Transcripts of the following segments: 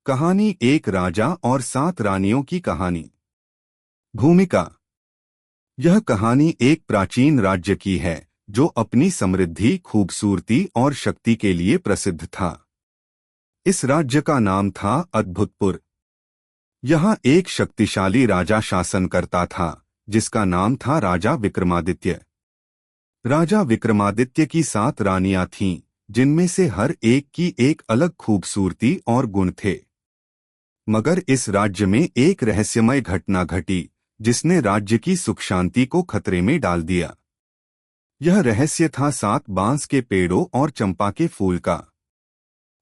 कहानी एक राजा और 7 रानियों की कहानी। भूमिका। यह कहानी एक प्राचीन राज्य की है जो अपनी समृद्धि, खूबसूरती और शक्ति के लिए प्रसिद्ध था। इस राज्य का नाम था अद्भुतपुर। यहाँ एक शक्तिशाली राजा शासन करता था जिसका नाम था राजा विक्रमादित्य। राजा विक्रमादित्य की 7 रानियां थीं, जिनमें से हर एक की एक अलग खूबसूरती और गुण थे। मगर इस राज्य में एक रहस्यमय घटना घटी जिसने राज्य की सुख शांति को खतरे में डाल दिया। यह रहस्य था 7 बांस के पेड़ों और चंपा के फूल का।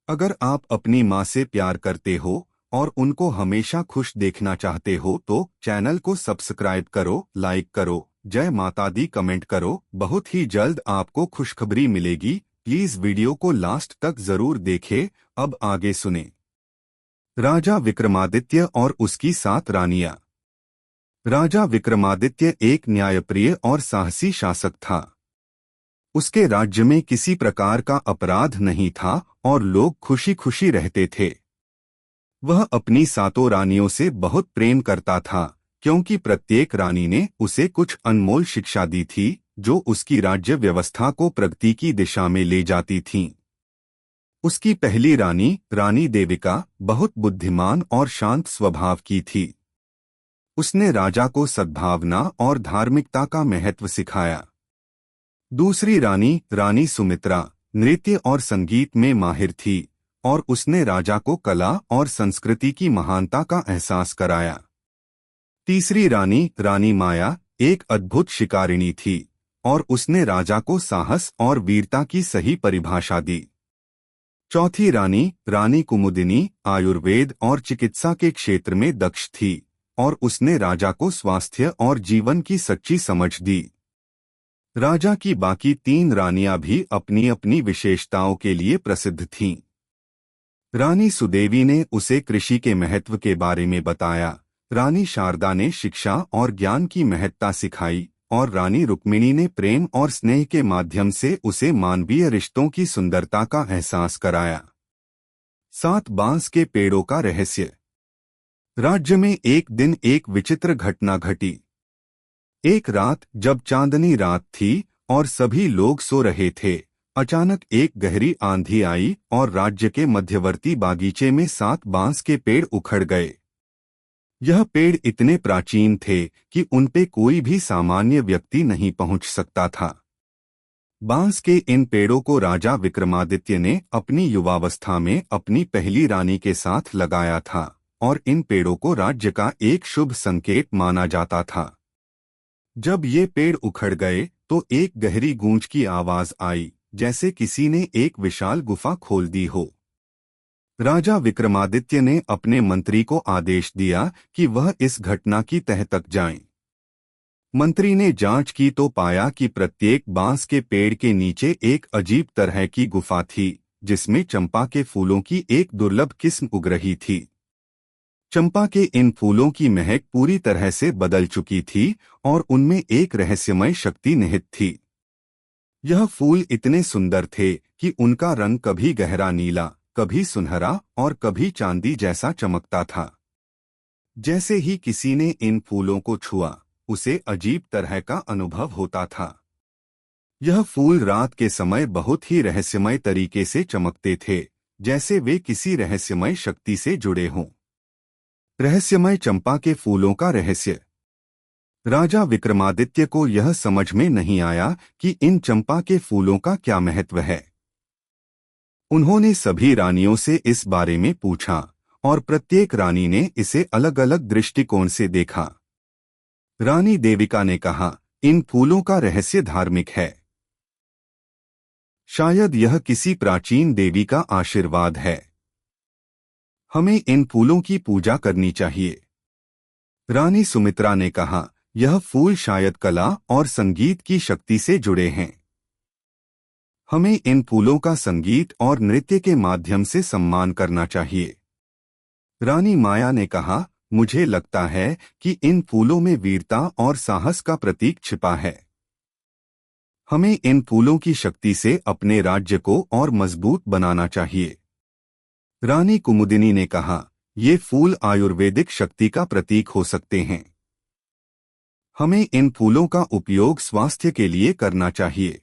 अगर आप अपनी माँ से प्यार करते हो और उनको हमेशा खुश देखना चाहते हो तो चैनल को सब्सक्राइब करो, लाइक करो, जय माता दी कमेंट करो। बहुत ही जल्द आपको खुशखबरी मिलेगी। प्लीज वीडियो को लास्ट तक जरूर देखें। अब आगे सुने। राजा विक्रमादित्य और उसकी 7 रानियां। राजा विक्रमादित्य एक न्यायप्रिय और साहसी शासक था। उसके राज्य में किसी प्रकार का अपराध नहीं था और लोग खुशी खुशी रहते थे। वह अपनी 7 रानियों से बहुत प्रेम करता था क्योंकि प्रत्येक रानी ने उसे कुछ अनमोल शिक्षा दी थी जो उसकी राज्य व्यवस्था को प्रगति की दिशा में ले जाती थीं। उसकी पहली रानी, रानी देविका, बहुत बुद्धिमान और शांत स्वभाव की थी। उसने राजा को सद्भावना और धार्मिकता का महत्व सिखाया। दूसरी रानी, रानी सुमित्रा, नृत्य और संगीत में माहिर थी और उसने राजा को कला और संस्कृति की महानता का एहसास कराया। तीसरी रानी, रानी माया, एक अद्भुत शिकारिणी थी और उसने राजा को साहस और वीरता की सही परिभाषा दी। चौथी रानी, रानी कुमुदिनी, आयुर्वेद और चिकित्सा के क्षेत्र में दक्ष थी और उसने राजा को स्वास्थ्य और जीवन की सच्ची समझ दी। राजा की बाकी 3 रानियां भी अपनी अपनी विशेषताओं के लिए प्रसिद्ध थीं। रानी सुदेवी ने उसे कृषि के महत्व के बारे में बताया, रानी शारदा ने शिक्षा और ज्ञान की महत्ता सिखाई और रानी रुक्मिणी ने प्रेम और स्नेह के माध्यम से उसे मानवीय रिश्तों की सुंदरता का एहसास कराया। 7 बांस के पेड़ों का रहस्य। राज्य में एक दिन एक विचित्र घटना घटी। एक रात जब चांदनी रात थी और सभी लोग सो रहे थे, अचानक एक गहरी आंधी आई और राज्य के मध्यवर्ती बागीचे में 7 बांस के पेड़ उखड़ गए। यह पेड़ इतने प्राचीन थे कि उनपे कोई भी सामान्य व्यक्ति नहीं पहुंच सकता था। बांस के इन पेड़ों को राजा विक्रमादित्य ने अपनी युवावस्था में अपनी पहली रानी के साथ लगाया था और इन पेड़ों को राज्य का एक शुभ संकेत माना जाता था। जब ये पेड़ उखड़ गए तो एक गहरी गूंज की आवाज आई, जैसे किसी ने एक विशाल गुफा खोल दी हो। राजा विक्रमादित्य ने अपने मंत्री को आदेश दिया कि वह इस घटना की तह तक जाएं। मंत्री ने जांच की तो पाया कि प्रत्येक बांस के पेड़ के नीचे एक अजीब तरह की गुफा थी जिसमें चंपा के फूलों की एक दुर्लभ किस्म उग रही थी। चंपा के इन फूलों की महक पूरी तरह से बदल चुकी थी और उनमें एक रहस्यमय शक्ति निहित थी। यह फूल इतने सुंदर थे कि उनका रंग कभी गहरा नीला, कभी सुनहरा और कभी चांदी जैसा चमकता था। जैसे ही किसी ने इन फूलों को छुआ, उसे अजीब तरह का अनुभव होता था। यह फूल रात के समय बहुत ही रहस्यमय तरीके से चमकते थे, जैसे वे किसी रहस्यमय शक्ति से जुड़े हों। रहस्यमय चंपा के फूलों का रहस्य। राजा विक्रमादित्य को यह समझ में नहीं आया कि इन चंपा के फूलों का क्या महत्व है। उन्होंने सभी रानियों से इस बारे में पूछा और प्रत्येक रानी ने इसे अलग अलग दृष्टिकोण से देखा। रानी देविका ने कहा, इन फूलों का रहस्य धार्मिक है। शायद यह किसी प्राचीन देवी का आशीर्वाद है। हमें इन फूलों की पूजा करनी चाहिए। रानी सुमित्रा ने कहा, यह फूल शायद कला और संगीत की शक्ति से जुड़े हैं। हमें इन फूलों का संगीत और नृत्य के माध्यम से सम्मान करना चाहिए। रानी माया ने कहा, मुझे लगता है कि इन फूलों में वीरता और साहस का प्रतीक छिपा है। हमें इन फूलों की शक्ति से अपने राज्य को और मजबूत बनाना चाहिए। रानी कुमुदिनी ने कहा, ये फूल आयुर्वेदिक शक्ति का प्रतीक हो सकते हैं। हमें इन फूलों का उपयोग स्वास्थ्य के लिए करना चाहिए।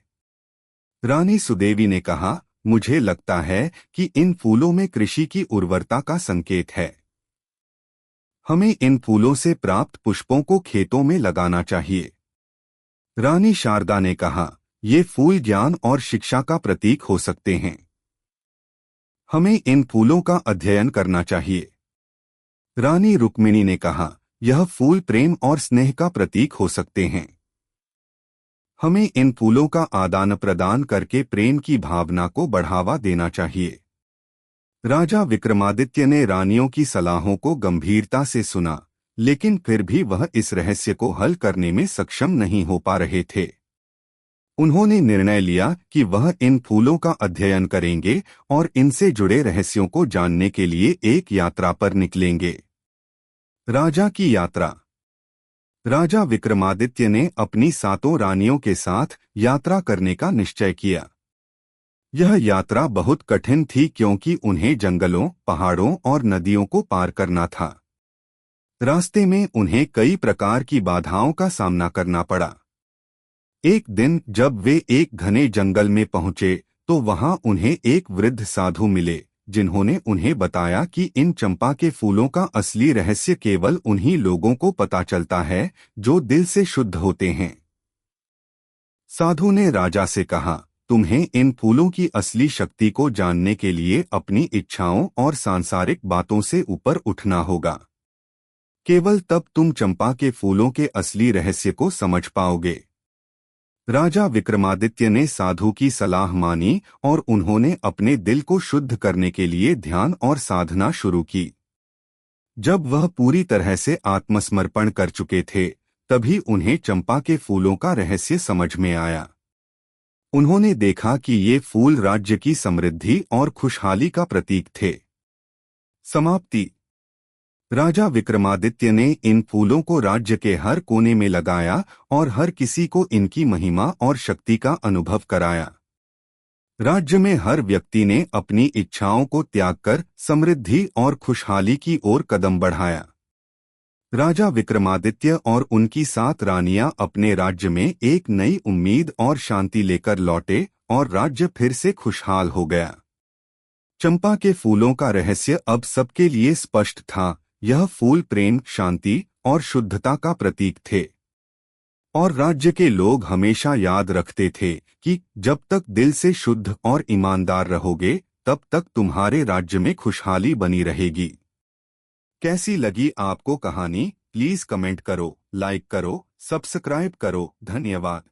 रानी सुदेवी ने कहा, मुझे लगता है कि इन फूलों में कृषि की उर्वरता का संकेत है। हमें इन फूलों से प्राप्त पुष्पों को खेतों में लगाना चाहिए। रानी शारदा ने कहा, ये फूल ज्ञान और शिक्षा का प्रतीक हो सकते हैं। हमें इन फूलों का अध्ययन करना चाहिए। रानी रुक्मिणी ने कहा, यह फूल प्रेम और स्नेह का प्रतीक हो सकते हैं। हमें इन फूलों का आदान प्रदान करके प्रेम की भावना को बढ़ावा देना चाहिए। राजा विक्रमादित्य ने रानियों की सलाहों को गंभीरता से सुना, लेकिन फिर भी वह इस रहस्य को हल करने में सक्षम नहीं हो पा रहे थे। उन्होंने निर्णय लिया कि वह इन फूलों का अध्ययन करेंगे और इनसे जुड़े रहस्यों को जानने के लिए एक यात्रा पर निकलेंगे। राजा की यात्रा। राजा विक्रमादित्य ने अपनी 7 रानियों के साथ यात्रा करने का निश्चय किया। यह यात्रा बहुत कठिन थी क्योंकि उन्हें जंगलों, पहाड़ों और नदियों को पार करना था। रास्ते में उन्हें कई प्रकार की बाधाओं का सामना करना पड़ा। एक दिन जब वे एक घने जंगल में पहुंचे तो वहां उन्हें एक वृद्ध साधु मिले, जिन्होंने उन्हें बताया कि इन चंपा के फूलों का असली रहस्य केवल उन्हीं लोगों को पता चलता है जो दिल से शुद्ध होते हैं। साधु ने राजा से कहा, तुम्हें इन फूलों की असली शक्ति को जानने के लिए अपनी इच्छाओं और सांसारिक बातों से ऊपर उठना होगा। केवल तब तुम चंपा के फूलों के असली रहस्य को समझ पाओगे। राजा विक्रमादित्य ने साधु की सलाह मानी और उन्होंने अपने दिल को शुद्ध करने के लिए ध्यान और साधना शुरू की। जब वह पूरी तरह से आत्मसमर्पण कर चुके थे, तभी उन्हें चंपा के फूलों का रहस्य समझ में आया। उन्होंने देखा कि ये फूल राज्य की समृद्धि और खुशहाली का प्रतीक थे। समाप्ति। राजा विक्रमादित्य ने इन फूलों को राज्य के हर कोने में लगाया और हर किसी को इनकी महिमा और शक्ति का अनुभव कराया। राज्य में हर व्यक्ति ने अपनी इच्छाओं को त्याग कर समृद्धि और खुशहाली की ओर कदम बढ़ाया। राजा विक्रमादित्य और उनकी 7 रानियां अपने राज्य में एक नई उम्मीद और शांति लेकर लौटे और राज्य फिर से खुशहाल हो गया। चंपा के फूलों का रहस्य अब सबके लिए स्पष्ट था। यह फूल प्रेम, शांति और शुद्धता का प्रतीक थे और राज्य के लोग हमेशा याद रखते थे कि जब तक दिल से शुद्ध और ईमानदार रहोगे, तब तक तुम्हारे राज्य में खुशहाली बनी रहेगी। कैसी लगी आपको कहानी? प्लीज कमेंट करो, लाइक करो, सब्सक्राइब करो। धन्यवाद।